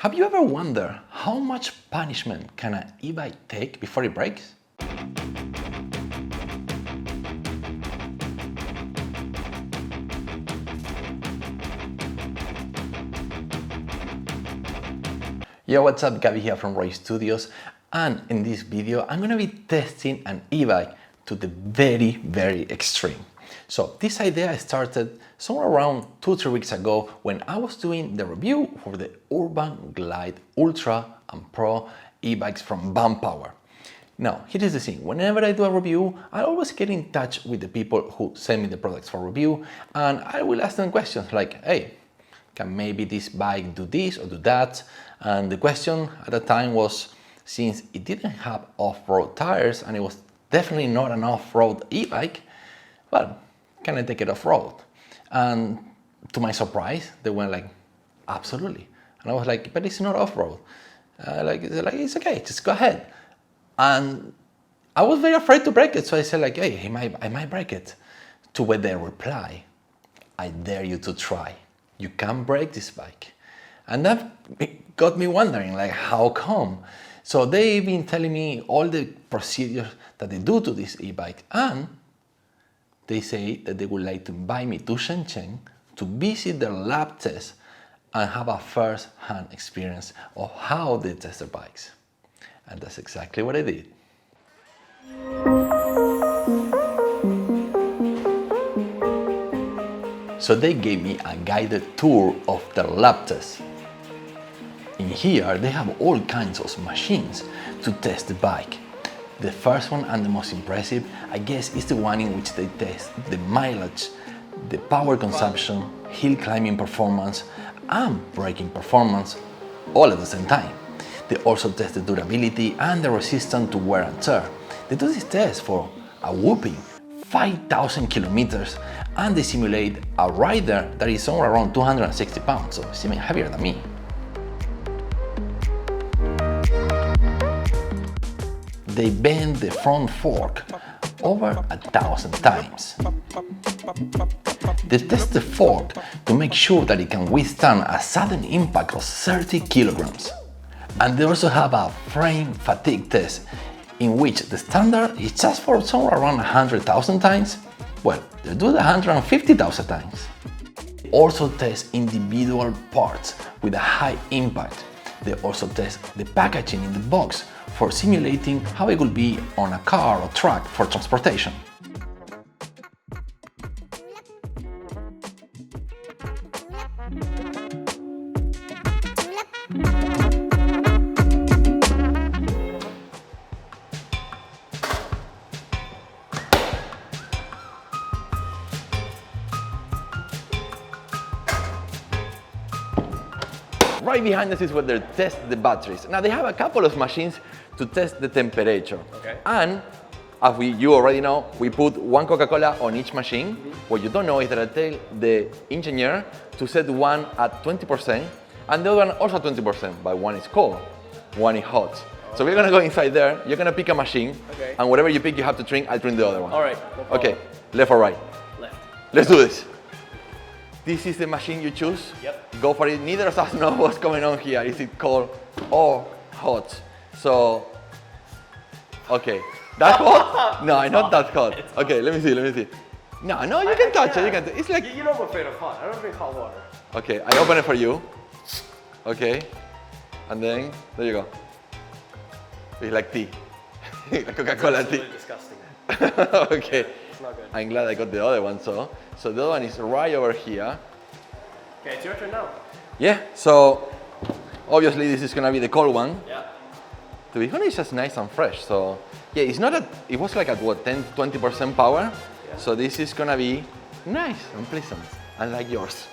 Have you ever wondered how much punishment can an e-bike take before it breaks? Yo, what's up? Gabby here from Roy Studios, and in this video I'm gonna be testing an e-bike to the very extreme. So this idea started somewhere around 2-3 weeks ago when I was doing the review for the UrbanGlide Ultra and Pro e-bikes from Power. Now, here is the thing, whenever I do a review, I always get in touch with the people who send me the products for review, and I will ask them questions like, hey, can maybe this bike do this or do that? And the question at the time was, since it didn't have off-road tires and it was definitely not an off-road e-bike, well, can I take it off-road? And to my surprise, they went like, absolutely. And I was like, but it's not off-road. It's okay, just go ahead. And I was very afraid to break it, so I said like, hey, I might break it. To which they reply, I dare you to try. You can't break this bike. And that got me wondering, like, how come? So they've been telling me all the procedures that they do to this e-bike, and they say that they would like to invite me to Shenzhen to visit their lab test and have a first-hand experience of how they test their bikes. And that's exactly what I did. So they gave me a guided tour of their lab test. In here, they have all kinds of machines to test the bike. The first one and the most impressive, I guess, is the one in which they test the mileage, the power consumption, hill climbing performance, and braking performance, all at the same time. They also test the durability and the resistance to wear and tear. They do this test for a whopping 5,000 kilometers, and they simulate a rider that is somewhere around 260 pounds, so it's even heavier than me. They bend the front fork over 1,000 times. They test the fork to make sure that it can withstand a sudden impact of 30 kilograms. And they also have a frame fatigue test in which the standard is just for somewhere around 100,000 times. Well, they do the 150,000 times. They also test individual parts with a high impact. They also test the packaging in the box for simulating how it will be on a car or truck for transportation. Right behind us is where they test the batteries. Now they have a couple of machines to test the temperature. Okay. And as you already know, we put one Coca-Cola on each machine. What you don't know is that I tell the engineer to set one at 20% and the other one also at 20%, but one is cold, one is hot. So we're gonna go inside there, you're gonna pick a machine, okay, and whatever you pick you have to drink, I'll drink the other one. All right. No okay, left or right? Left. Let's do this. This is the machine you choose. Yep. Go for it. Neither of us know what's going on here. Is it cold or hot? So, okay. That's hot? No, not that hot. Okay, let me see. No, you can touch it. You can. It's like. You know I'm afraid of hot. I don't drink hot water. Okay, I open it for you. Okay, and then there you go. It's like tea, like Coca-Cola tea. Disgusting. Okay. It's not good. I'm glad I got the other one. So the other one is right over here. Okay, it's your turn now. Yeah. So obviously this is gonna be the cold one. Yeah. To be honest, it's just nice and fresh. So yeah, it's not at. It was like at what 10-20% power. Yeah. So this is gonna be nice and pleasant, unlike yours.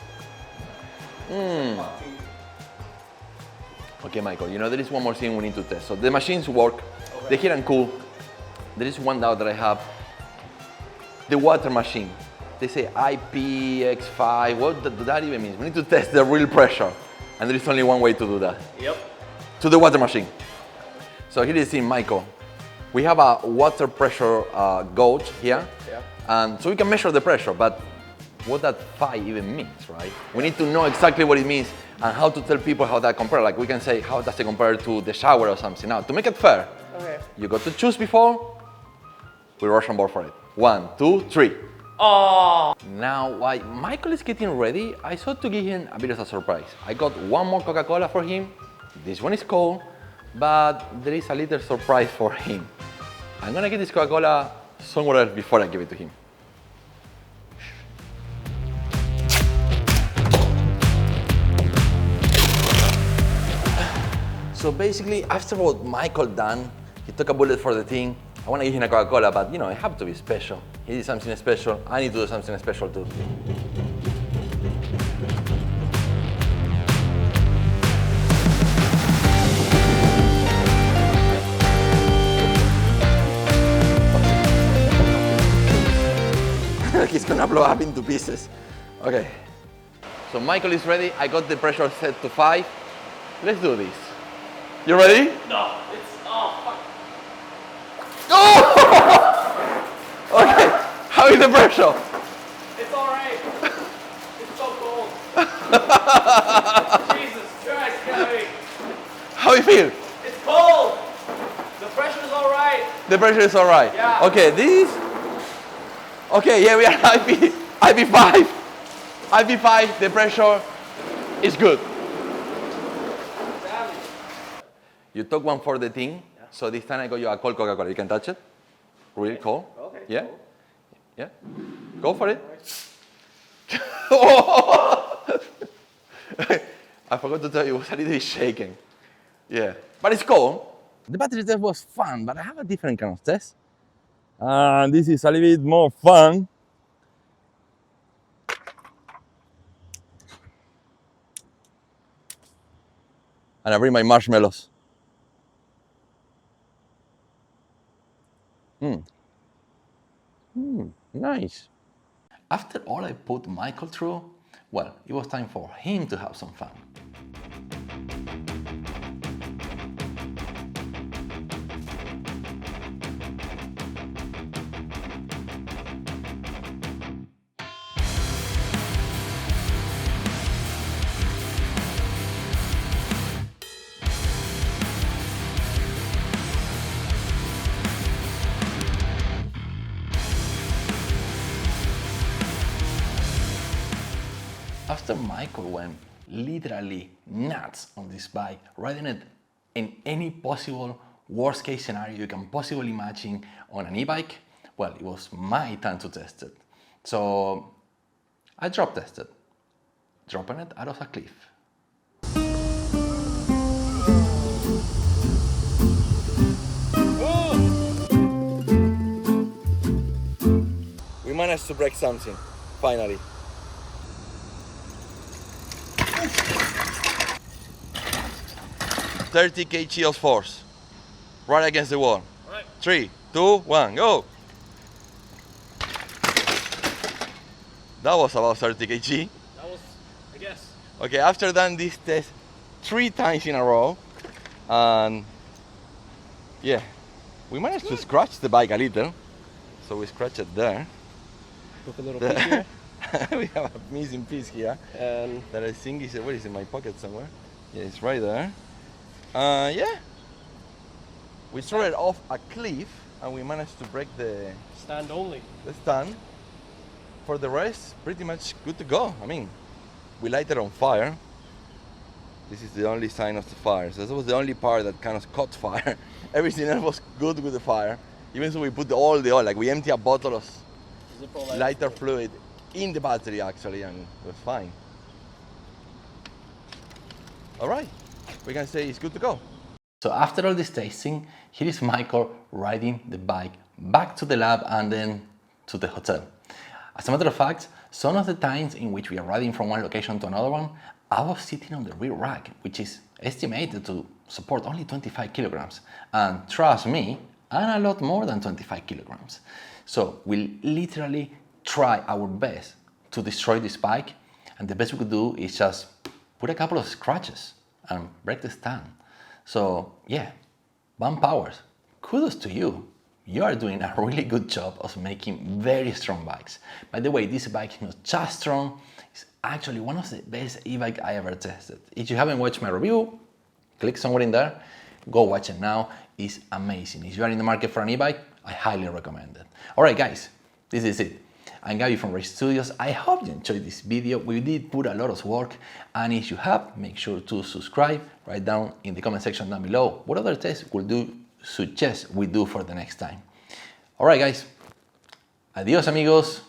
Okay, Michael. You know there is one more thing we need to test. So the machines work. Okay. They heat and cool. There is one doubt that I have. The water machine. They say IPX5, what does that even mean? We need to test the real pressure, and there is only one way to do that. Yep. To the water machine. So here is in Michael. We have a water pressure gauge here, so we can measure the pressure, but what that phi even means, right? We need to know exactly what it means and how to tell people how that compares. Like we can say, how does it compare to the shower or something. Now, to make it fair, Okay. you got to choose before, we rush on board for it. 1, 2, 3. Oh! Now, while Michael is getting ready, I thought to give him a bit of a surprise. I got one more Coca-Cola for him. This one is cold, but there is a little surprise for him. I'm gonna get this Coca-Cola somewhere else before I give it to him. So basically, after what Michael done, he took a bullet for the thing. I want to give him a Coca-Cola, but you know, it have to be special. He did something special. I need to do something special too. He's gonna blow up into pieces. Okay. So Michael is ready. I got the pressure set to 5. Let's do this. You ready? No, it's, oh, fuck. Oh! Okay, how is the pressure? It's alright. It's so cold. Jesus Christ, Gabby. How you feel? It's cold. The pressure's alright. The pressure is alright. Yeah. Okay, this. Okay, yeah, we are IP5. IP5, the pressure is good. Damn. You took one for the team, so this time I got you a cold Coca-Cola. You can touch it. Really cold. Okay. Yeah? Cool. Yeah? Go for it. I forgot to tell you, it was a little bit shaking. Yeah. But it's cold. The battery test was fun, but I have a different kind of test. This is a little bit more fun. And I bring my marshmallows. Nice. After all I put Michael through, well, it was time for him to have some fun. After Michael went literally nuts on this bike, riding it in any possible worst case scenario you can possibly imagine on an e-bike, well, it was my time to test it. So I drop tested, dropping it out of a cliff. We managed to break something, finally. 30 kg of force, right against the wall. Right. 3, 2, 1, go! That was about 30 kg. That was, I guess. Okay, after done this test 3 times in a row, and yeah, we managed to scratch the bike a little. So we scratched it there. Took a little piece here. We have a missing piece here. And That I think is, where is it, in my pocket somewhere? Yeah, it's right there. Yeah. We threw it off a cliff and we managed to break the stand only. stand. For the rest, pretty much good to go. I mean, we lighted on fire. This is the only sign of the fire. So this was the only part that kind of caught fire. Everything else was good with the fire. Even so, we put all the oil, like we empty a bottle of Zippo lighter fluid in the battery actually, and it was fine. All right, we can say it's good to go. So after all this tasting, here is Michael riding the bike back to the lab and then to the hotel. As a matter of fact, some of the times in which we are riding from one location to another one, I was sitting on the rear rack, which is estimated to support only 25 kilograms. And trust me, I'm a lot more than 25 kilograms. So we literally try our best to destroy this bike, and the best we could do is just put a couple of scratches and break the stand. So yeah, Bump Powers, kudos to you. you are doing a really good job of making very strong bikes. By the way, this bike is not just strong, it's actually one of the best e-bike I ever tested. If you haven't watched my review, click somewhere in there, go watch it now, it's amazing. If you are in the market for an e-bike, I highly recommend it. Alright guys, this is it. I'm Gabby from Race Studios. I hope you enjoyed this video. We did put a lot of work, and if you have, make sure to subscribe. Write down in the comment section down below what other tests suggest we do for the next time. Alright guys, adios amigos.